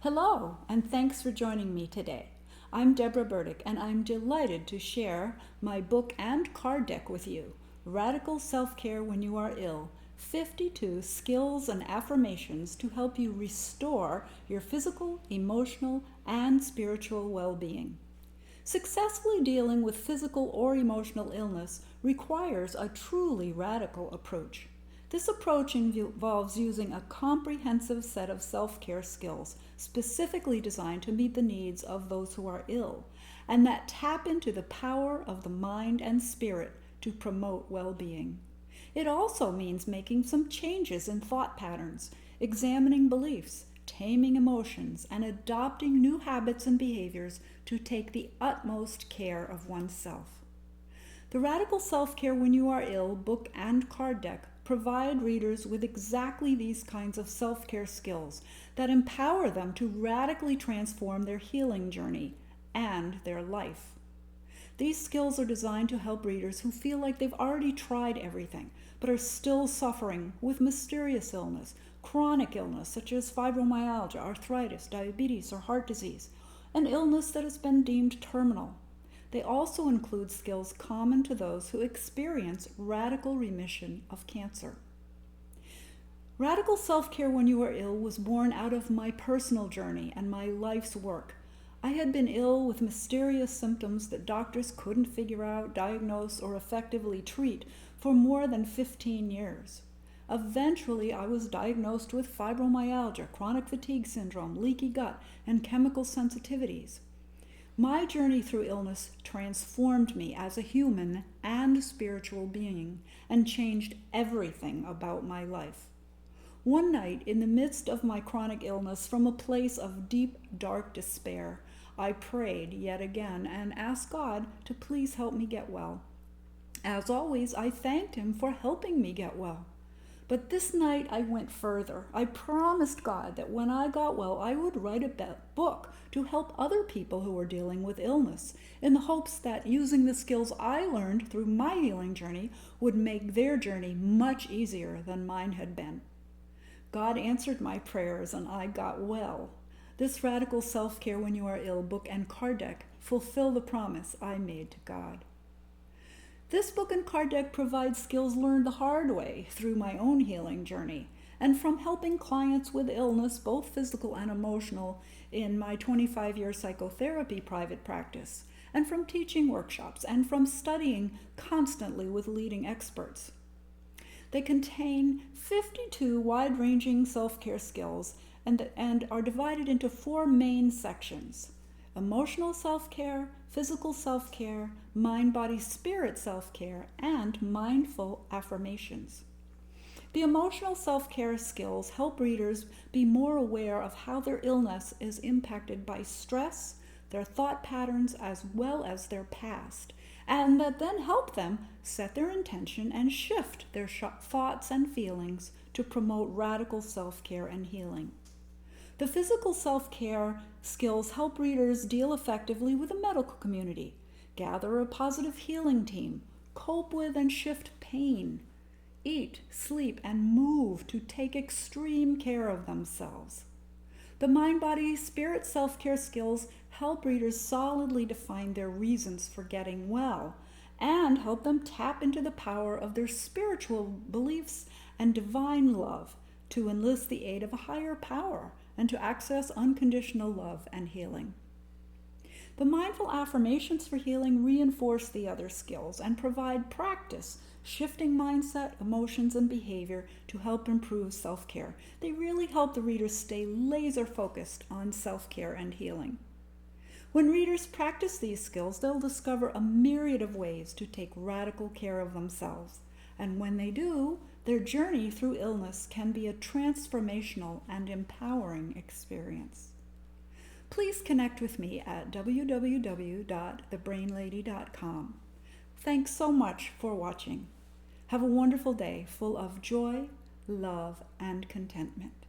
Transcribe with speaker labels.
Speaker 1: Hello, and thanks for joining me today. I'm Deborah Burdick, and I'm delighted to share my book and card deck with you, Radical Self-Care When You Are Ill, 52 Skills and Affirmations to help you restore your physical, emotional, and spiritual well-being. Successfully dealing with physical or emotional illness requires a truly radical approach. This approach involves using a comprehensive set of self-care skills specifically designed to meet the needs of those who are ill, and that tap into the power of the mind and spirit to promote well-being. It also means making some changes in thought patterns, examining beliefs, taming emotions, and adopting new habits and behaviors to take the utmost care of oneself. The Radical Self-Care When You Are Ill book and card deck provide readers with exactly these kinds of self-care skills that empower them to radically transform their healing journey and their life. These skills are designed to help readers who feel like they've already tried everything, but are still suffering with mysterious illness, chronic illness such as fibromyalgia, arthritis, diabetes, or heart disease, an illness that has been deemed terminal. They also include skills common to those who experience radical remission of cancer. Radical Self-Care When You Are Ill was born out of my personal journey and my life's work. I had been ill with mysterious symptoms that doctors couldn't figure out, diagnose, or effectively treat for more than 15 years. Eventually, I was diagnosed with fibromyalgia, chronic fatigue syndrome, leaky gut, and chemical sensitivities. My journey through illness transformed me as a human and spiritual being and changed everything about my life. One night, in the midst of my chronic illness, from a place of deep, dark despair, I prayed yet again and asked God to please help me get well. As always, I thanked Him for helping me get well. But this night I went further. I promised God that when I got well, I would write a book to help other people who were dealing with illness, in the hopes that using the skills I learned through my healing journey would make their journey much easier than mine had been. God answered my prayers and I got well. This Radical Self-Care When You Are Ill book and card deck fulfill the promise I made to God. This book and card deck provides skills learned the hard way through my own healing journey and from helping clients with illness, both physical and emotional, in my 25-year psychotherapy private practice, and from teaching workshops and from studying constantly with leading experts. They contain 52 wide-ranging self-care skills and are divided into 4 main sections: emotional self-care, physical self-care, mind, body, spirit self-care, and mindful affirmations. The emotional self-care skills help readers be more aware of how their illness is impacted by stress, their thought patterns, as well as their past, and that then help them set their intention and shift their thoughts and feelings to promote radical self-care and healing. The physical self-care skills help readers deal effectively with the medical community, gather a positive healing team, cope with and shift pain, eat, sleep, and move to take extreme care of themselves. The mind, body, spirit self-care skills help readers solidly define their reasons for getting well and help them tap into the power of their spiritual beliefs and divine love to enlist the aid of a higher power and to access unconditional love and healing. The mindful affirmations for healing reinforce the other skills and provide practice, shifting mindset, emotions, and behavior to help improve self-care. They really help the readers stay laser-focused on self-care and healing. When readers practice these skills, they'll discover a myriad of ways to take radical care of themselves. And when they do, their journey through illness can be a transformational and empowering experience. Please connect with me at www.thebrainlady.com. Thanks so much for watching. Have a wonderful day full of joy, love, and contentment.